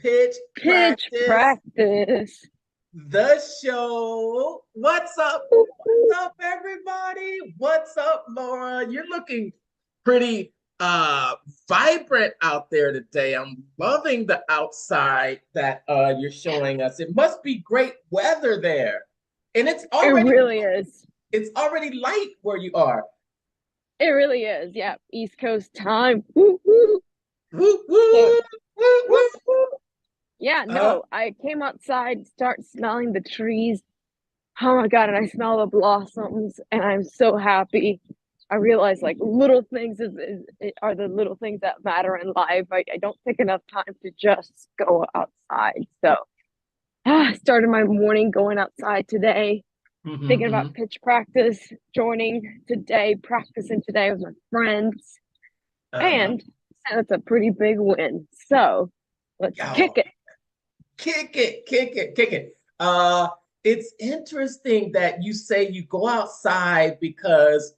Pitch Pitch Practice, practice. the show. What's up? What's up, everybody? What's up, Laura? You're looking pretty vibrant out there today. I'm loving the outside that you're showing us. It must be great weather there. And It really is. it's already light where you are. It really is. Yeah. East Coast time. Woo, woo. Woo So, woo woo woo. yeah, Uh, no, I came outside, start smelling the trees. Oh my God. And I smell the blossoms and I'm so happy. I realize like little things are the little things that matter in life. I don't take enough time to just go outside. So I started my morning going outside today, thinking about mhm. pitch practice, joining today, practicing today with my friends, Uh-huh. and that's a pretty big win. So let's kick Yo, it. kick it, kick it, kick it. It's interesting that you say you go outside because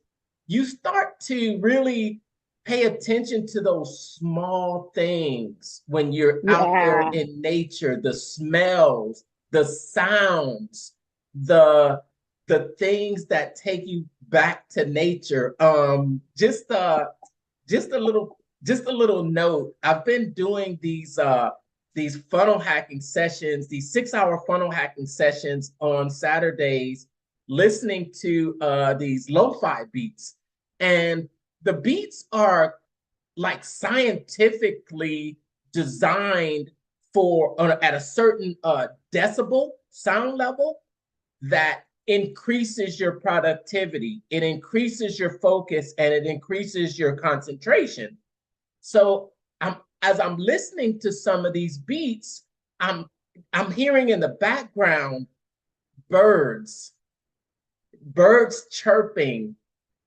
you start to really pay attention to those small things when you're out there Yeah, in nature, the smells, the sounds, the the things that take you back to nature. Just a little note. I've been doing these funnel hacking sessions, these 6 hour funnel hacking sessions on Saturdays, listening to these lo-fi beats. And the beats are like scientifically designed for at a certain decibel sound level that increases your productivity, it increases your focus, and it increases your concentration. So as I'm listening to some of these beats, I'm I'm hearing in the background birds, birds chirping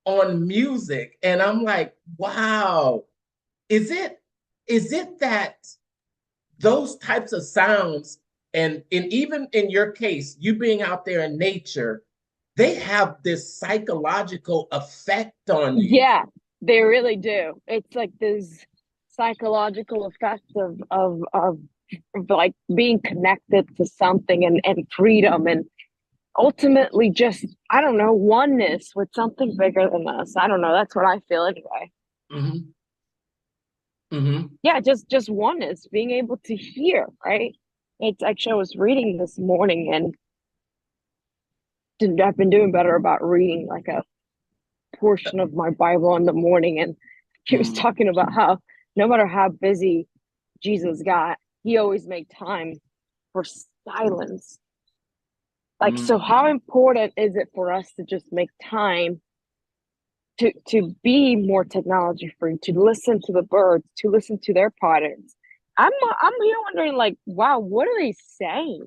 on music, and I'm like, wow, is it that those types of sounds and even in your case, you being out there in nature, they have this psychological effect on you. yeah, they really do. It's like this psychological effect of like being connected to something and freedom and ultimately just I don't know oneness with something bigger than us. I don't know. That's what I feel anyway. Mm-hmm. Mm-hmm. Yeah, just oneness, being able to hear, right? It's actually I was reading this morning and I've been doing better about reading like a portion of my Bible in the morning, and he was Mm-hmm. talking about how no matter how busy Jesus got, he always made time for silence. Like, so how important is it for us to just make time to be more technology free, to listen to the birds, to listen to their patterns? I'm here wondering, like, wow, what are they saying?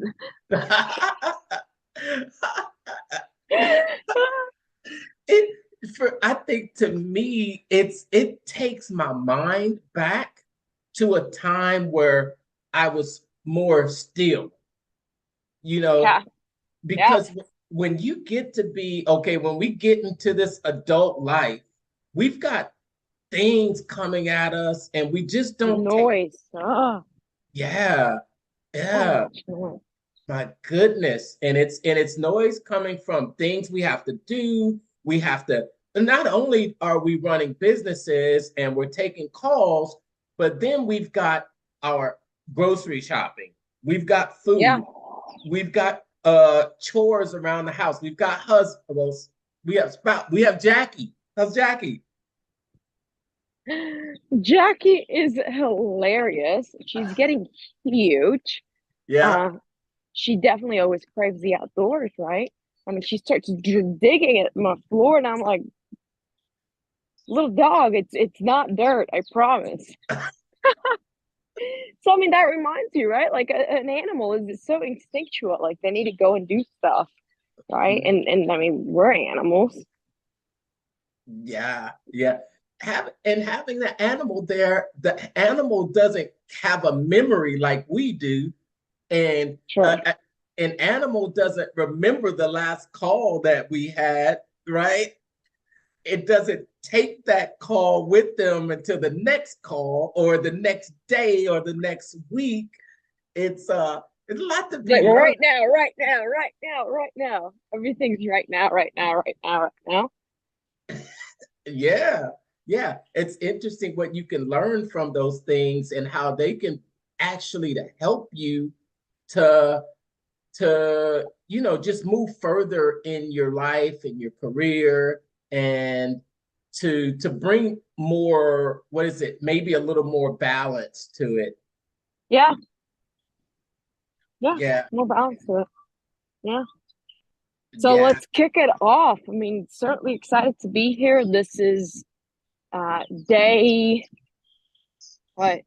it for I think to me it takes my mind back to a time where I was more still, you know, Yeah, yeah, because when you get to be okay, when we get into this adult life, we've got things coming at us and we just don't take. noise. Yeah, So yeah. much noise. My goodness. And it's noise coming from things we have to do. We have to not only are we running businesses and we're taking calls, but then we've got our grocery shopping. We've got Yeah. food. We've got chores around the house. We've got husbands. We have Jackie. How's Jackie? Jackie is hilarious. She's getting huge. Yeah. Uh, she definitely always craves the outdoors, right? I mean, she starts digging at my floor, and I'm like, little dog, it's not dirt, I promise. So I mean, that reminds you, right? Like an animal is so instinctual, like they need to go and do stuff, right? And I mean, we're animals. Yeah, yeah. Having the animal there, the animal doesn't have a memory like we do, and Sure. an animal doesn't remember the last call that we had, right? It doesn't take that call with them until the next call or the next day or the next week. it's a lot to be Like learned. right now, right now, right now, right now. Everything's right now, right now, right now, right now. Yeah, yeah. It's interesting what you can learn from those things and how they can actually to help you to just move further in your life and your career and to bring more, what is it, maybe a little more balance to it. Yeah, yeah. Yeah, More balance to it. Yeah. So yeah. let's kick it off. I mean, certainly excited to be here. This is day what?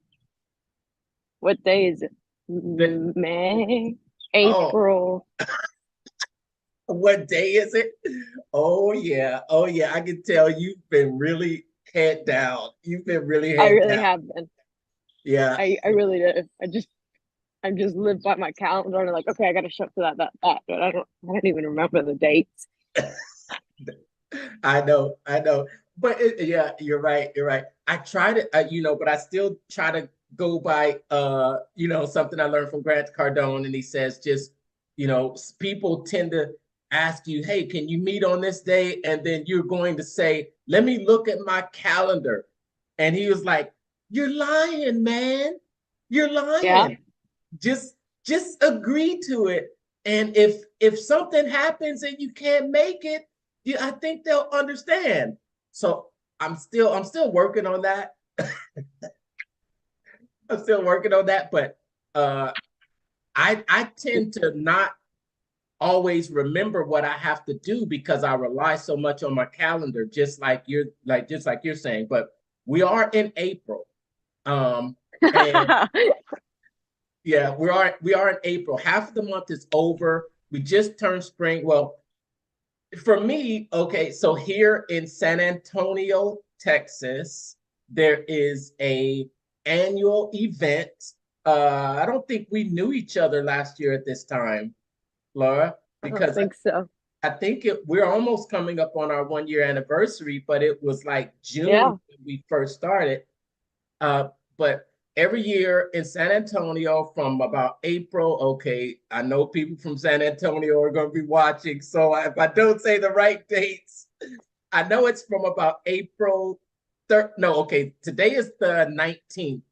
What day is it? The, May, oh, April. what day is it? Oh yeah. Oh yeah. I can tell you've been really head down. You've been really I head really down. have been. Yeah. I really did. I just live by my calendar and like, okay, I gotta show up to that. But I don't even remember the dates. I know, I know. But yeah, you're right. You're right. I try to, but I still try to go by, something I learned from Grant Cardone, and he says just, people tend to ask you, hey, can you meet on this day? And then you're going to say, let me look at my calendar. And he was like, you're lying, man. You're Yeah. lying. Just, just agree to it. And if something happens and you can't make it, yeah, I think they'll understand. So I'm still working on that. I'm still working on that, but uh, I tend to not always remember what I have to do because I rely so much on my calendar, just like you're saying. But we are in April, and yeah, we are in April. Half of the month is over. We just turned spring. Well, for me, okay, so here in San Antonio, Texas, there is a annual event. I don't think we knew each other last year at this time, Laura, I don't because think so. I think we're almost coming up on our 1 year anniversary, but it was like June Yeah. when we first started. But every year in San Antonio from about April, okay, I know people from San Antonio are going to be watching. So if I don't say the right dates, I know it's from about April 3rd. No, okay, today is the 19th.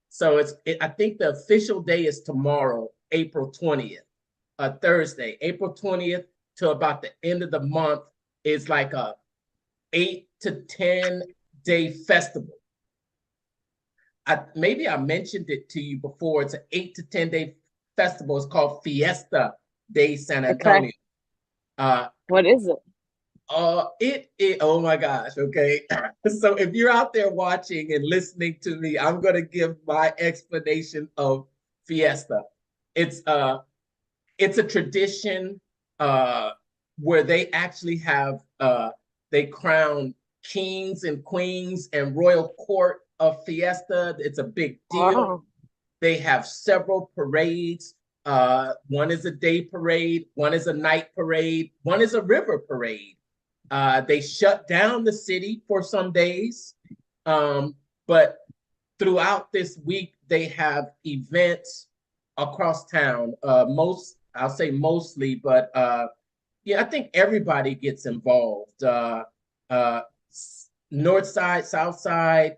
So I think the official day is tomorrow, April 20th, Thursday, April 20th to about the end of the month is like a 8 to 10 day festival. Maybe I mentioned it to you before. It's an 8 to 10 day festival. It's called Fiesta de San Okay. Antonio. Uh, What is it? oh my gosh. Okay. So if you're out there watching and listening to me, I'm going to give my explanation of Fiesta. It's uh, it's a tradition uh, where they actually they crown kings and queens and royal court of Fiesta. It's a big deal. Oh, They have several parades. One is a day parade, one is a night parade, one is a river parade. They shut down the city for some days, but throughout this week they have events across town. I'll say mostly, but yeah, I think everybody gets involved. Uh, North side, south side,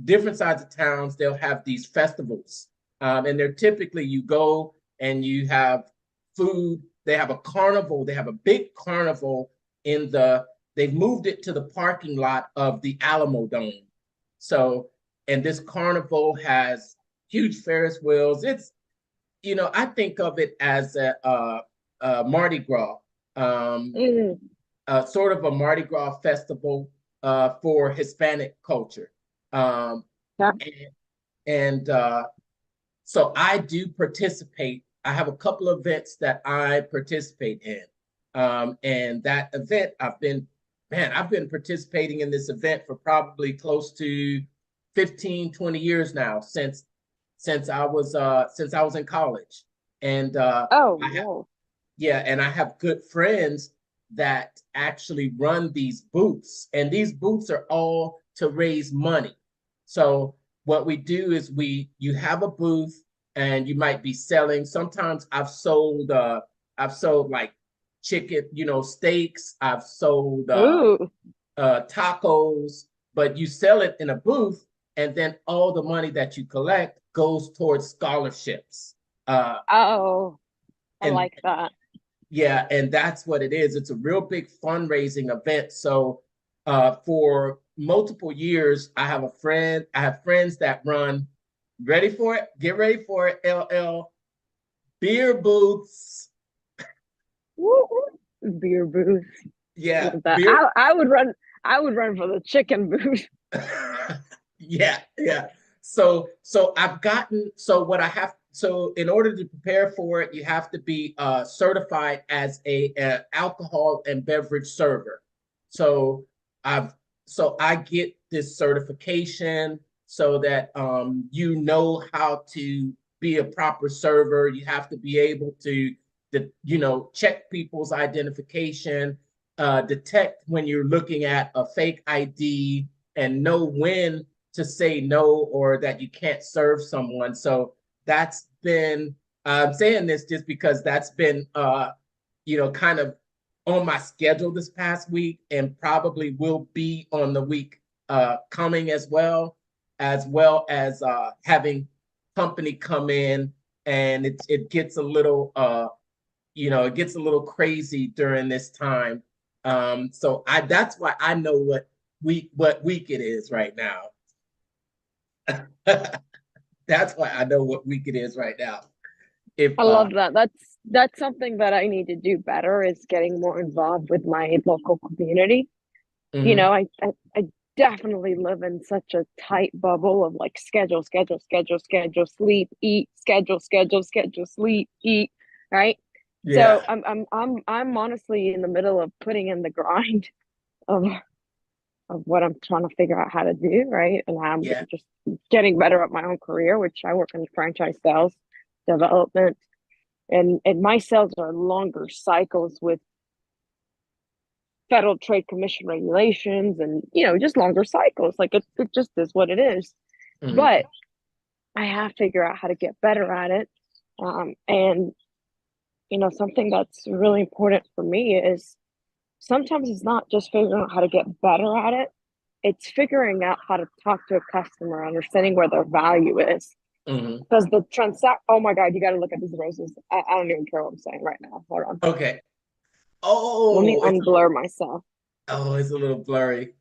different sides of towns, they'll have these festivals. And they're typically you go and you have food. They have a carnival. They have a big carnival they've moved it to the parking lot of the Alamo Dome. So, and this carnival has huge Ferris wheels. I think of it as a Mardi Gras, um, mm, sort of a Mardi Gras festival for Hispanic culture. Um, yeah. and and so I do participate. I have a couple of events that I participate in. And that event, I've been participating in this event for probably close to 15, 20 years now, since I was in college. And Oh, I have whoa. yeah, and I have good friends that actually run these booths, and these booths are all to raise money. So what we do is you have a booth, and you might be selling. Sometimes I've sold like chicken, steaks. I've sold Ooh. tacos, but you sell it in a booth, and then all the money that you collect goes towards scholarships. Uh, Oh, I and like that. yeah, and that's what it is. It's a real big fundraising event. So for multiple years, I have friends that run, ready for it, get ready for it, LL, beer booths. Woo, beer booth. Yeah, Love that. beer. I would run for the chicken booth. Yeah, yeah. So I've gotten so what I have so in order to prepare for it, you have to be certified as a alcohol and beverage server. So I've so I get this certification so that you know how to be a proper server. You have to be able to check people's identification, detect when you're looking at a fake ID, and know when to say no or that you can't serve someone. So that's been I'm saying this just because that's been kind of on my schedule this past week, and probably will be on the week coming, as well as having company come in, and it gets a little it gets a little crazy during this time. So I that's why I know what week it is right now. That's why I know what week it is right now. If I love that. That's something that I need to do better is getting more involved with my local community. You mhm. know, I definitely live in such a tight bubble of like schedule, schedule, schedule, schedule, sleep, eat, schedule, schedule, schedule, sleep, eat, right? So Yeah, I'm honestly in the middle of putting in the grind of what I'm trying to figure out how to do, right? And I'm yeah. just getting better at my own career, which I work in franchise sales development, and my sales are longer cycles with Federal Trade Commission regulations, and just longer cycles. Like it just is what it is. Mhm. But I have to figure out how to get better at it. And something that's really important for me is sometimes it's not just figuring out how to get better at it. It's figuring out how to talk to a customer, understanding where their value is. Mhm. Because the transact, oh my God, you got to look at these roses. I don't even care what I'm saying right now. Hold on. Okay. Let me Oh, unblur myself. it's a little blurry.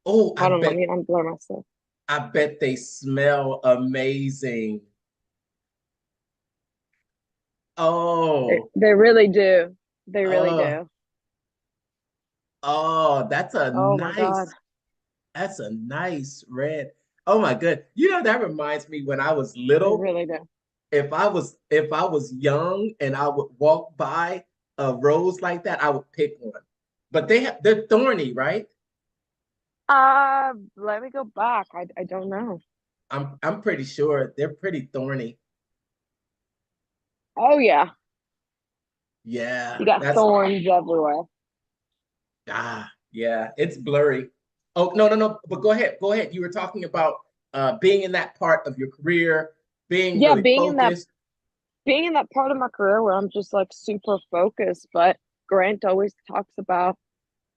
Oh, Hold on, let me unblur myself. I bet they smell amazing. Oh, They really do. They really oh, do. oh, Oh my God. that's a nice red. Oh my good. That reminds me when I was They little. really do. If I was young and I would walk by a rose like that, I would pick one. But they're thorny, right? Let me go back. I don't know. I'm pretty sure they're pretty thorny. Oh yeah. Yeah, You got that's thorns everywhere. yeah, it's blurry. Oh, no, no, no, but go ahead. Go ahead. You were talking about being in that part of your career, being Yeah, really focused. being in that part of my career where I'm just like super focused, but Grant always talks about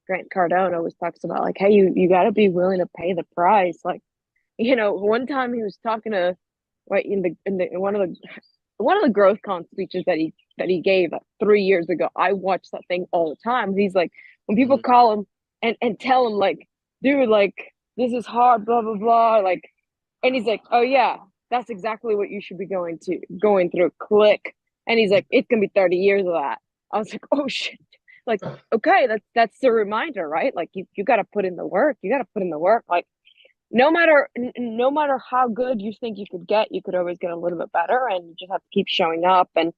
Grant Cardone always talks about like, hey, you got to be willing to pay the price. Like, one time he was talking to, right in one of the growth con speeches that he gave 3 years ago. I watch that thing all the time. He's like, when people Mhm, call him and tell him like, dude, like this is hard, blah blah blah, like, and he's like, oh yeah, that's exactly what you should be going through. Click, and he's like, it's gonna be 30 years of that. I was like, oh shit, like okay, that's the reminder, right? Like you got to put in the work. You got to put in the work. Like no matter how good you think you could get, you could always get a little bit better, and you just have to keep showing up. And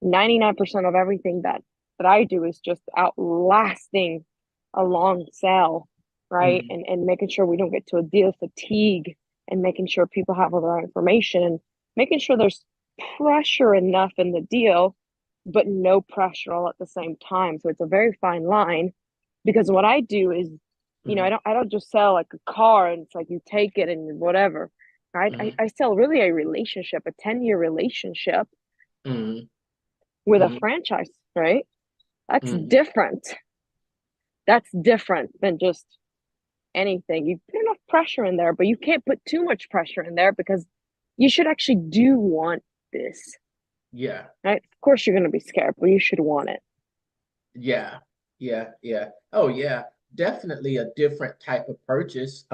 99% of everything that I do is just outlasting a long sale, right? mhm, And making sure we don't get to a deal fatigue, and making sure people have all the right information, and making sure there's pressure enough in the deal, but no pressure all at the same time. So it's a very fine line, because what I do is, mhm, I don't just sell like a car and it's like you take it and whatever. right? Mm-hmm. I sell really a relationship, a 10-year relationship Mm-hmm. with a Mm-hmm. franchise, right? That's Mm-hmm. different. That's different than just anything. You put enough pressure in there, but you can't put too much pressure in there because you should actually do want this, Yeah. right? Of course, you're going to be scared, but you should want it. Yeah. Yeah. Yeah. Oh, yeah. Definitely a different type of purchase.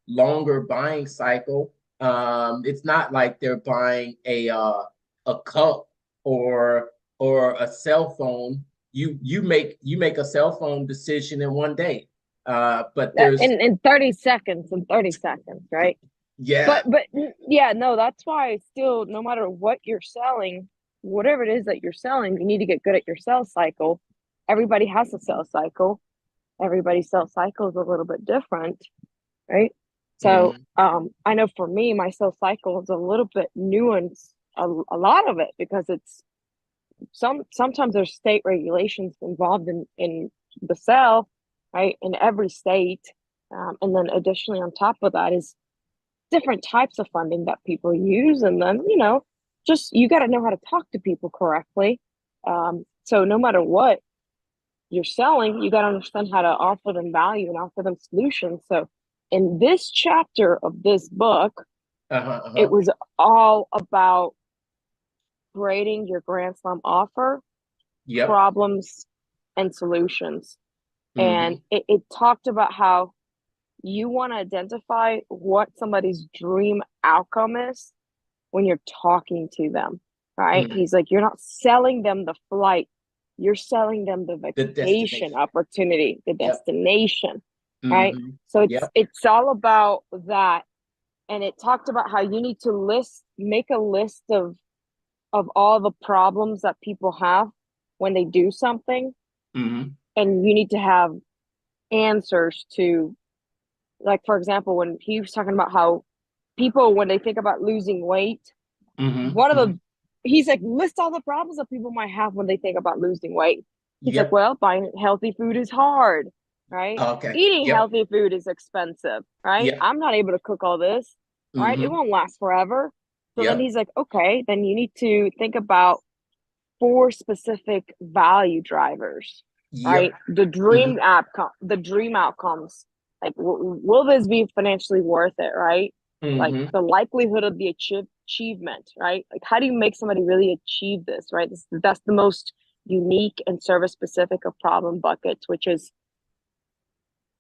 Longer buying cycle. It's not like they're buying a cup or a cell phone. You make a cell phone decision in one day. But there's In 30 seconds, in 30 seconds, right? yeah. But yeah, no, that's why still, no matter what you're selling, whatever it is that you're selling, you need to get good at your sales cycle. Everybody has a sales cycle. Everybody's sales cycle is a little bit different, right? So Mhm. I know for me, my sales cycle is a little bit nuanced, a lot of it, because it's sometimes there's state regulations involved in the sale, right? In every state. And then additionally on top of that is different types of funding that people use. And then, just you got to know how to talk to people correctly. So no matter what you're selling, you got to understand how to offer them value and offer them solutions. So in this chapter of this book, Uh-huh, it uh-huh. was all about creating your Grand Slam offer, Yep. problems, and solutions. And Mm-hmm. it talked about how you want to identify what somebody's dream outcome is when you're talking to them, right? Mm-hmm. He's like, you're not selling them the flight, you're selling them the The vacation destination. opportunity, the Yep. destination, right? Mm-hmm. So Yep. it's all about that. And it talked about how you need to make a list of all the problems that people have when they do something, Mm-hmm. and you need to have answers to, like, for example, when he was talking about how people, when they think about losing weight, Mm-hmm. one of Mm-hmm. the he's like, list all the problems that people might have when they think about losing weight. He's like, Yep. well, buying healthy food is hard, right? Okay. Eating Yep. healthy food is expensive, right? Yep. I'm not able to cook all this, right? It Mm-hmm. won't last forever. So then Yep. he's like, okay, then you need to think about four specific value drivers, right? Yep. Mm-hmm. The dream outcomes. Like, will this be financially worth it, right? Like Mm-hmm. the likelihood of the achievement, right? Like, how do you make somebody really achieve this, right? That's the most unique and service specific of problem buckets, which is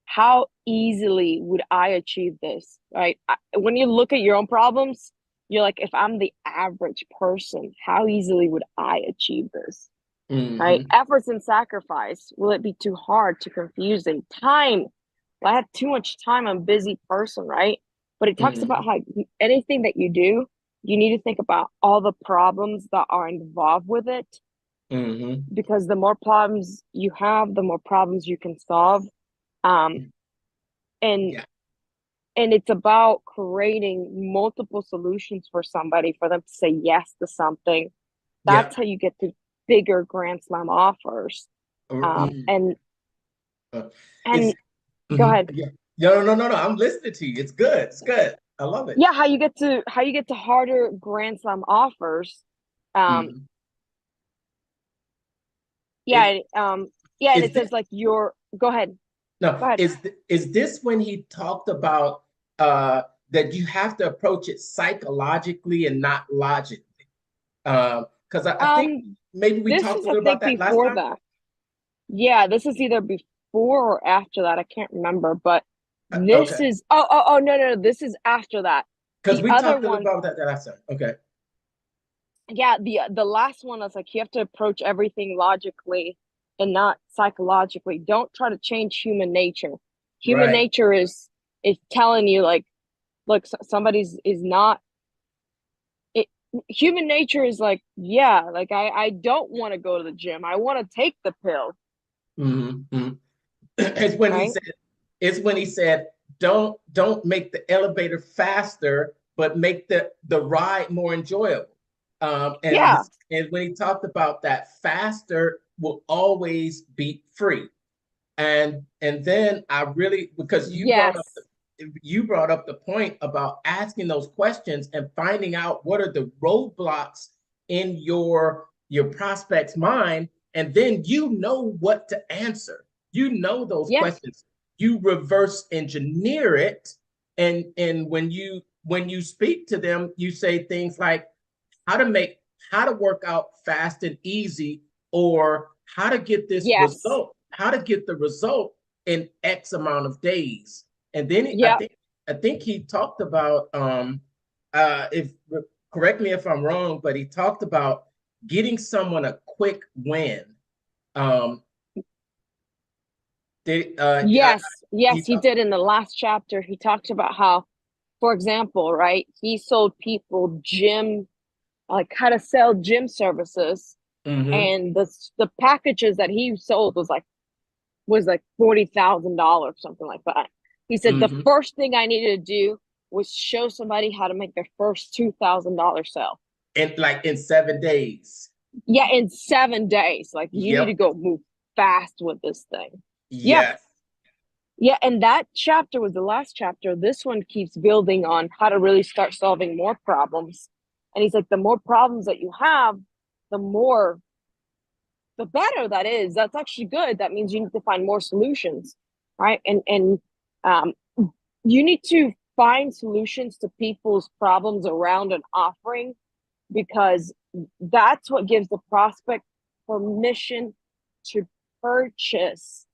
how easily would I achieve this, right? When you look at your own problems, you're like, if I'm the average person, how easily would I achieve this? Right? Mm-hmm. Efforts and sacrifice. Will it be too hard, too confusing? Time. Well, I have too much time. I'm a busy person, right? But it talks Mm-hmm. about how anything that you do, you need to think about all the problems that are involved with it, Mm-hmm. because the more problems you have, the more problems you can solve. Um, and Yeah. and it's about creating multiple solutions for somebody for them to say yes to something. Yeah. That's how you get to bigger Grand Slam offers. Mm. And Uh, and It's go mhm. ahead. Yeah. No, no, no, no, no. I'm listening to you. It's good. It's good. I love it. Yeah, how you get to harder Grand Slam offers. Um, Mm-hmm. yeah, Is yeah, and is it says this like your go ahead, no? go ahead. Is this when he talked about that you have to approach it psychologically and not logically? Because I think Um, maybe we this talked is, a I little about think, that last before time. that. Yeah, this is either before or after that. I can't remember, but this Okay. is no, no, no, this is after that. Because The we other talked a little one, about that last time. Okay. yeah, the last one is like you have to approach everything logically and not psychologically. Don't try to change human nature. Human Right. nature is telling you, like, look, somebody's is not it. Human nature is like, yeah, like I don't want to go to the gym. I want to take the pill, Mm-hmm. It's when he right? said, it's when he said, don't make the elevator faster, but make the ride more enjoyable. Yeah, And when he talked about that, faster will always be free. And then I really, because you brought up yes. you brought up the point about asking those questions and finding out what are the roadblocks in your prospect's mind, and then you know what to answer. You know those Yeah. questions. You reverse engineer it, and when you speak to them, you say things like how to work out fast and easy, or how to get this Yes. result, how to get the result in X amount of days. And then Yep. I think he talked about if correct me if I'm wrong, but he talked about getting someone a quick win. Um, Yes. he Yes, he talked. did in the last chapter. He talked about how, for example, right, he sold people gym, like how to sell gym services, Mm-hmm, and the packages that he sold was like $40,000, something like that. He said the mm-hmm. first thing I needed to do was show somebody how to make their first $2,000 sale. And like in 7 days. Yeah, in 7 days. Like you need to Yep. go move fast with this thing. Yeah. Yes. Yeah, and that chapter was the last chapter. This one keeps building on how to really start solving more problems. And he's like, the more problems that you have, the more, the better that is. That's actually good. That means you need to find more solutions, right? And um, you need to find solutions to people's problems around an offering, because that's what gives the prospect permission to purchase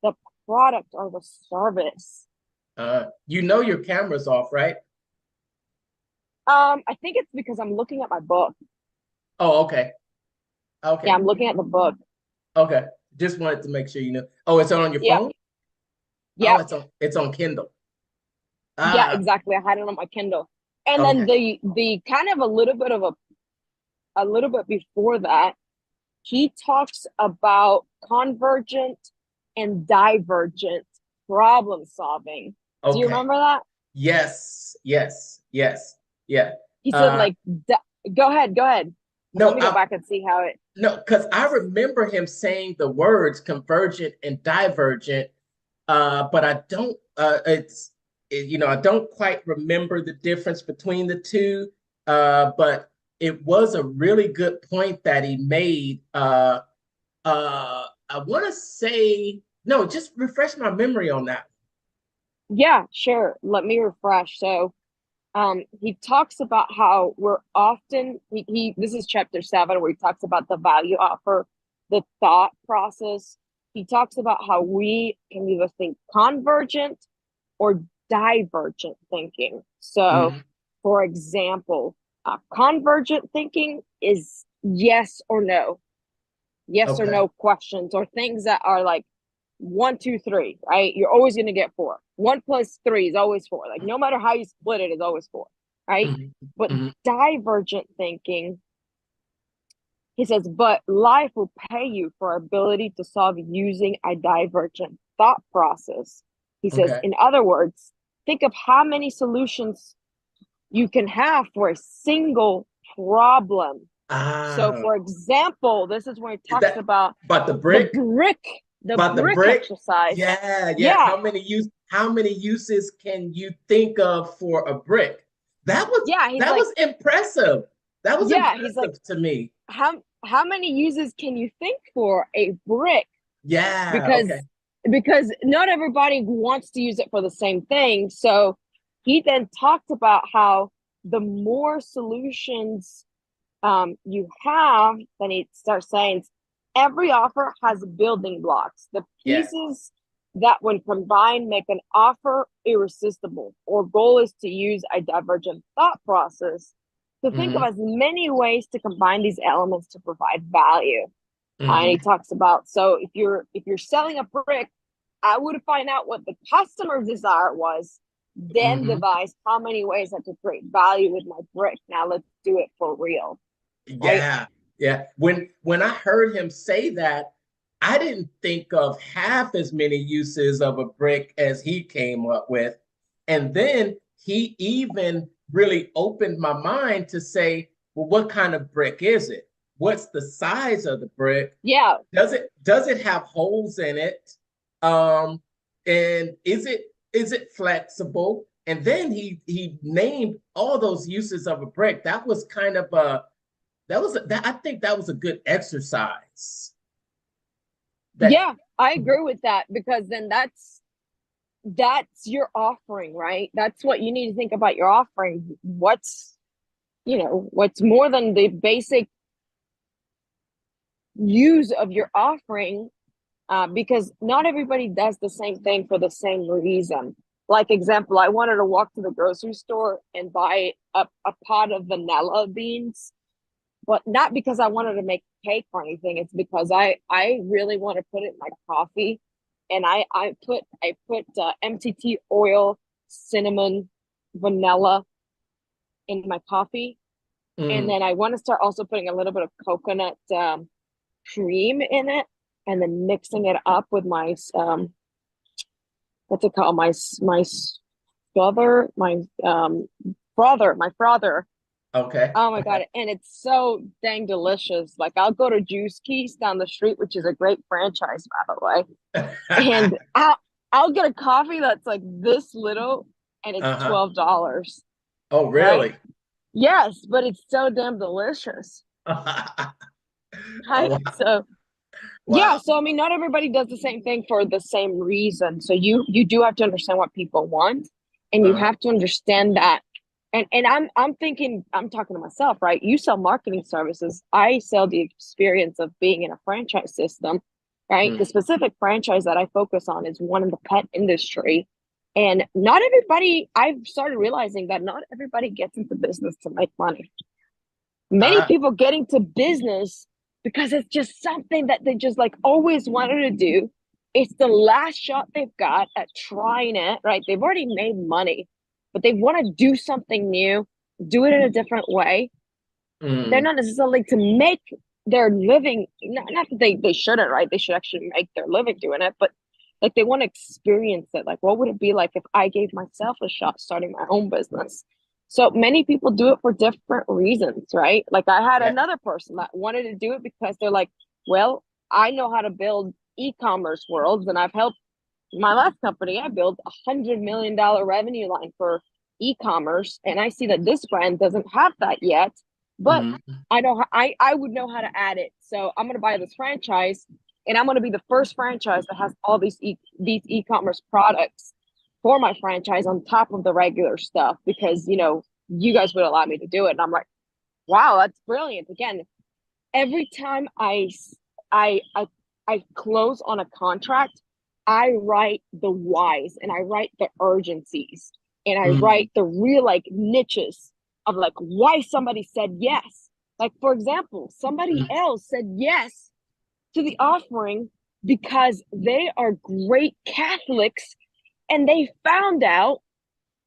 the product or the service. You know your camera's off, right? I think it's because I'm looking at my book. Oh, okay. Yeah, Okay. I'm looking at the book. Okay. Just wanted to make sure you know. Oh, it's on your Yeah, phone? Oh, yeah, it's on Kindle. yeah, Ah, exactly. I had it on my Kindle. And then okay. the kind of a little bit before that, he talks about convergent and divergent problem solving. Do you Okay. remember that? Yes. Yes. Yes. Yeah. He said Uh like, go ahead, go ahead. Let no, me go back and see how it. no, because I remember him saying the words convergent and divergent, but I don't I don't quite remember the difference between the two. But it was a really good point that he made. I want to say no, just refresh my memory on that. Yeah, sure. Let me refresh. So, he talks about how we're often he this is chapter 7 where he talks about the value offer, the thought process. He talks about how we can either think convergent or divergent thinking. So, Mm-hmm. for example, convergent thinking is yes or Okay. no questions, or things that are like 1, 2, 3, right? You're always going to get 4. 1 plus 3 is always 4. Like no matter how you split it, is always 4, right? Mm-hmm. But Mm-hmm. divergent thinking, he says, but life will pay you for ability to solve using a divergent thought process. He says, Okay. in other words, think of how many solutions you can have for a single problem. So, Ah, for example, this is where he is talks that about about the the brick? brick, the About the brick brick? exercise. Yeah, yeah. Yeah, How many uses can you think of for a brick? yeah. He's That like, was impressive. That was yeah. He's like, impressive to me. how many uses can you think for a brick? Yeah, okay. Because not everybody wants to use it for the same thing. So he then talked about how the more solutions you have, then he starts saying every offer has building blocks, the Yeah. pieces that when combined make an offer irresistible. Or goal is to use a divergent thought process to think of Mm-hmm. as many ways to combine these elements to provide value. And he Mm-hmm. talks about, so if you're selling a brick, I would find out what the customer's desire was, then Mm-hmm. devise how many ways I could create value with my brick. Now let's do it for real, right? Yeah. Yeah. When I heard him say that, I didn't think of half as many uses of a brick as he came up with. And then he even really opened my mind to say, well, what kind of brick is it? What's the size of the brick? Yeah, Does it have holes in it? And is it flexible? And then he named all those uses of a brick. That was kind of I think that was a good exercise. Yeah, I agree with that, because then that's your offering, right? That's what you need to think about your offering. What's more than the basic use of your offering, because not everybody does the same thing for the same reason. Like, example, I wanted to walk to the grocery store and buy a pot of vanilla beans, but not because I wanted to make cake or anything. It's because I really want to put it in my coffee, and I put MCT oil, cinnamon, vanilla in my coffee, and then I want to start also putting a little bit of coconut cream in it, and then mixing it up with my what's it called, my frother, my frother. Okay. Oh my God. And it's so dang delicious. Like, I'll go to Juice Keys down the street, which is a great franchise, by the way. And I'll get a coffee that's like this little, and it's $12. Oh, really? Right? Yes, but it's so damn delicious. Right? Oh, So yeah, wow. so I mean, not everybody does the same thing for the same reason. So you do have to understand what people want, and you have to understand that. And I'm thinking, I'm talking to myself, right? You sell marketing services. I sell the experience of being in a franchise system, right? The specific franchise that I focus on is one in the pet industry. And not everybody, I've started realizing that not everybody gets into business to make money. Many people get into business because it's just something that they just like always wanted to do. It's the last shot they've got at trying it, right? They've already made money, but they want to do something new, do it in a different way. They're not necessarily to make their living, not that they shouldn't, right? They should actually make their living doing it, but like, they want to experience it. Like, what would it be like if I gave myself a shot starting my own business? So many people do it for different reasons, right? Like, I had another person that wanted to do it because they're like, well, I know how to build e-commerce worlds, and I've helped my last company. I built $100 million revenue line for e-commerce, and I see that this brand doesn't have that yet, but I know I would know how to add it. So I'm going to buy this franchise, and I'm going to be the first franchise that has all these e-commerce products for my franchise on top of the regular stuff, because you guys would allow me to do it. And I'm like, wow, that's brilliant. Again, every time I close on a contract, I write the whys, and I write the urgencies, and I write the real like niches of like why somebody said yes. Like, for example, somebody else said yes to the offering because they are great Catholics, and they found out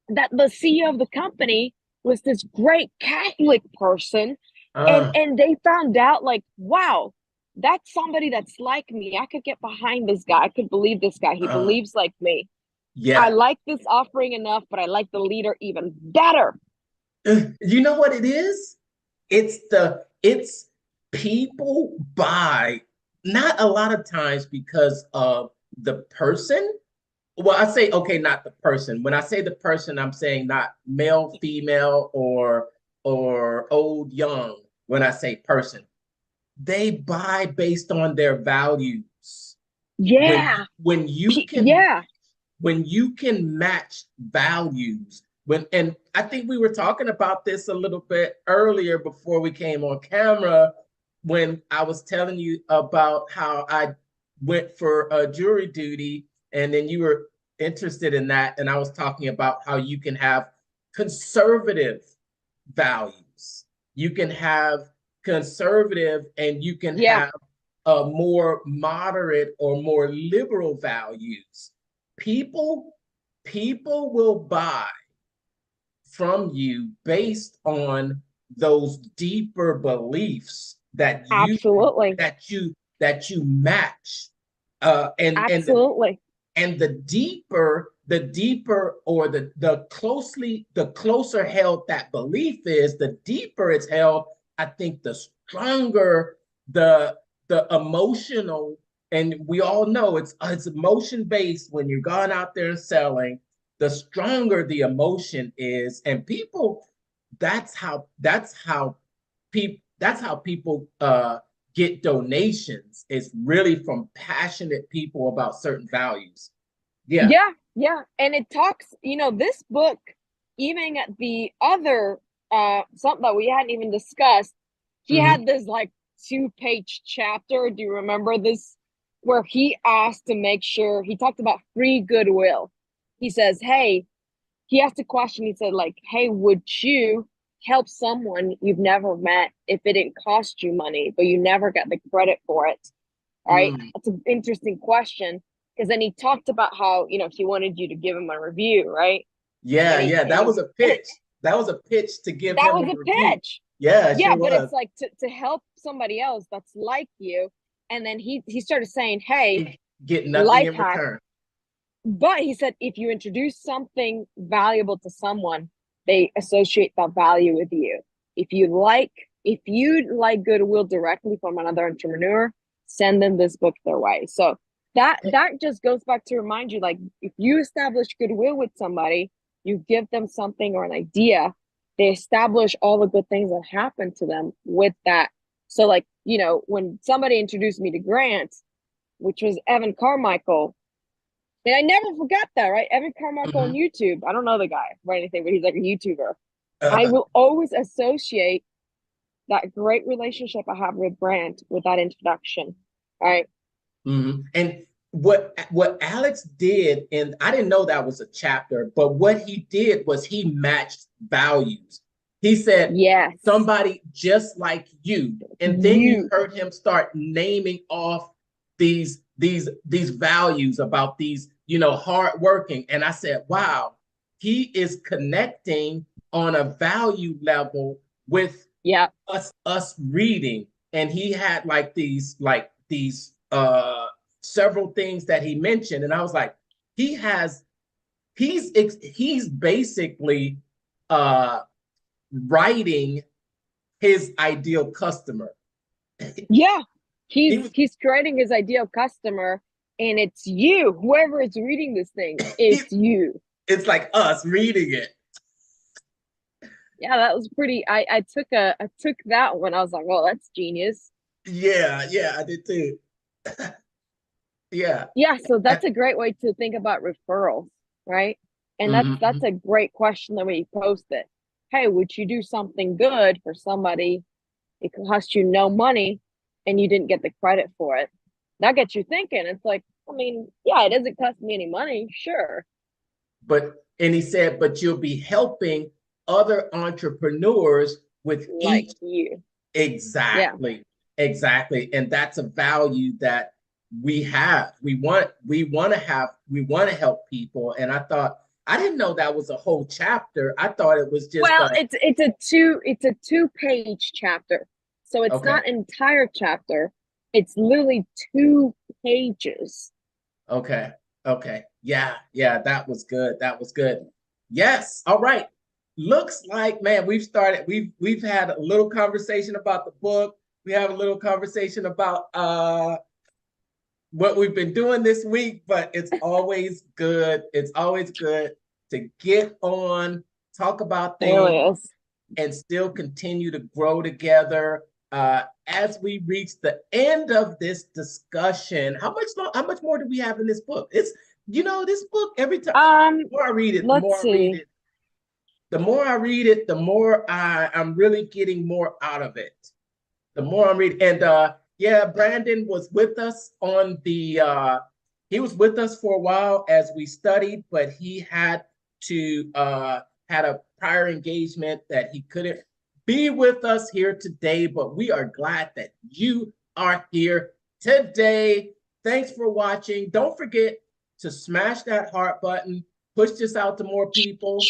that the CEO of the company was this great Catholic person, and they found out, like, wow, that's somebody that's like me. I could get behind this guy. I could believe this guy. He believes like me. Yeah. I like this offering enough, but I like the leader even better. You know what it is? It's people buy not a lot of times because of the person. Well, I say, okay, not the person. When I say the person, I'm saying not male, female, or old, young. When I say person, they buy based on their values. Yeah. When you can match values, and I think we were talking about this a little bit earlier before we came on camera, when I was telling you about how I went for jury duty, and then you were interested in that, and I was talking about how you can have conservative values, you can have conservative, and you can have more moderate or more liberal values. People will buy from you based on those deeper beliefs that you match, and absolutely. And the deeper or the closer held that belief is, the deeper it's held, I think the stronger the emotional, and we all know it's emotion based when you're going out there and selling. the stronger the emotion is. And people, that's how people get donations. It's really from passionate people about certain values. Yeah. Yeah. And it talks, this book, even at the other something that we hadn't even discussed, he had this like 2-page chapter. Do you remember this? Where he asked to make sure he talked about free goodwill. He says, hey, he asked a question. He said, like, hey, would you help someone you've never met if it didn't cost you money, but you never got the credit for it? All right. That's an interesting question. Because then he talked about how, he wanted you to give him a review, right? Yeah. That was a pitch. That was a pitch to give him a review. Pitch. Yeah, yeah, sure but was. it's like to help somebody else that's like you. And then he started saying, hey, get nothing life in hack. return. But he said, if you introduce something valuable to someone, they associate that value with you. If you like goodwill directly from another entrepreneur, send them this book their way. So that just goes back to remind you, like, if you establish goodwill with somebody, you give them something or an idea, they establish all the good things that happen to them with that. So like, when somebody introduced me to Grant, which was Evan Carmichael, and I never forgot that, right? Evan Carmichael on YouTube. I don't know the guy or anything, but he's like a YouTuber. I will always associate that great relationship I have with Grant with that introduction. Right. And what Alex did, and I didn't know that was a chapter, but what he did was he matched values. He said, yes, somebody just like you. And then you heard him start naming off these values about these, hardworking. And I said, wow, he is connecting on a value level with us reading. And he had like these several things that he mentioned. And I was like, he's basically writing his ideal customer. Yeah. He's creating his ideal customer, and it's you. Whoever is reading this thing, it's you. It's like us reading it. Yeah, that was pretty. I took that one. I was like, well, that's genius. Yeah, I did too. Yeah, so that's a great way to think about referrals, right? And that's a great question that we posted. Hey, would you do something good for somebody? It cost you no money and you didn't get the credit for it. That gets you thinking. It's like, I mean, yeah, it doesn't cost me any money, sure. And he said, but you'll be helping other entrepreneurs with like you. Exactly. And that's a value that we have. We want to help people. And I didn't know that was a whole chapter. I thought it was just it's a 2-page chapter. So it's not an entire chapter. It's literally 2 pages. Okay. Yeah, that was good. Yes. All right. Looks like, man, we've had a little conversation about the book. We have a little conversation about what we've been doing this week, but it's always good. It's always good to get on, talk about things, and still continue to grow together. As we reach the end of this discussion, how much more do we have in this book? It's this book, every time the more I read it, the more I'm really getting more out of it. The more I'm reading, and Brandon was with us he was with us for a while as we studied, but he had a prior engagement that he couldn't be with us here today, but we are glad that you are here today. Thanks for watching. Don't forget to smash that heart button, push this out to more people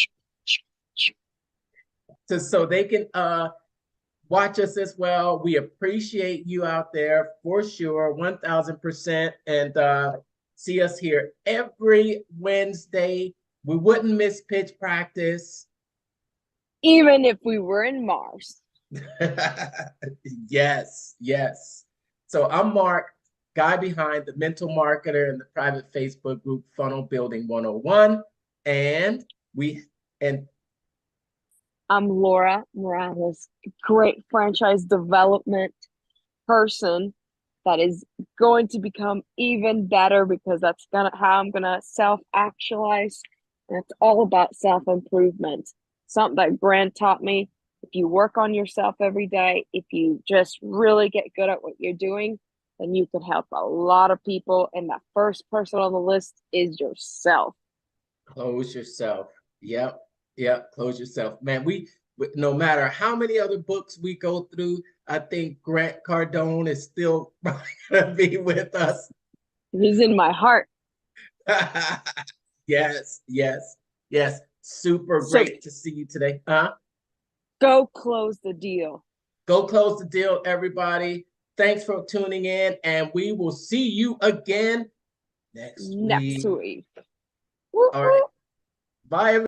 so they can watch us as well. We appreciate you out there for sure, 1000%. And see us here every Wednesday. We wouldn't miss pitch practice. Even if we were in Mars. Yes. So I'm Mark, guy behind the Mental Marketer and the private Facebook group Funnel Building 101. And we and I'm Laura Morales, great franchise development person that is going to become even better because that's gonna how I'm gonna self-actualize. And it's all about self-improvement. Something that Grant taught me. If you work on yourself every day, if you just really get good at what you're doing, then you can help a lot of people. And that first person on the list is yourself. close yourself. Yep. Yep. Close yourself. Man, no matter how many other books we go through, I think Grant Cardone is still probably gonna be with us. He's in my heart. Yes, yes, yes. Super So great to see you today. go close the deal. Go close the deal, everybody. Thanks for tuning in, and we will see you again next Next week. week. Woo All right. Bye, everybody.